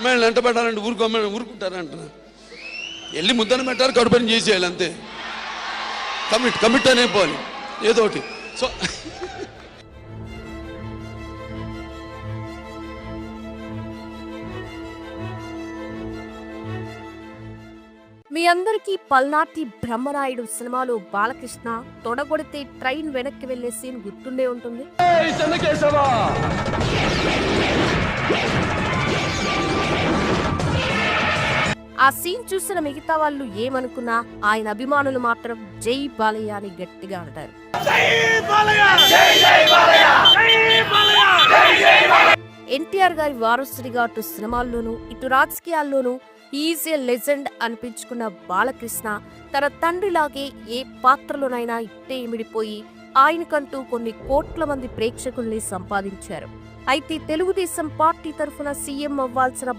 అమ్మాయిలు వెంట పెట్టాలంటే అమ్మాయిని ఊరుకుంటారా అంటున్నా. వెళ్ళి ముద్దను పెట్టారు, కడుపుని చేసేయాలి అంతే. కమిట్ అనే పోవాలి ఏదో ఒకటి. సో మీ అందరికీ పల్నాటి బ్రహ్మరాయుడు సినిమాలో బాలకృష్ణ తొడగొడితే ట్రైన్ వెనక్కి వెళ్లే సీన్ గుర్తుండే ఉంటుంది. ఆ సీన్ చూసిన మిగతా వాళ్ళు ఏమనుకున్నా ఆయన అభిమానులు మాత్రం జై బాలయ్య అని గట్టిగా అంటారు. ఎన్టీఆర్ గారి వారసుడిగా అటు సినిమాల్లోనూ ఇటు రాజకీయాల్లోనూ ఈజ్ ఏ లెజెండ్ అనిపించుకున్న బాలకృష్ణ తన తండ్రిలాగే ఏ పాత్రలోనైనా ఇట్టే ఇమిడిపోయి ఆయనకంటూ కొన్ని కోట్ల మంది ప్రేక్షకుల్ని సంపాదించారు. అయితే తెలుగుదేశం పార్టీ తరఫున సీఎం అవ్వాల్సిన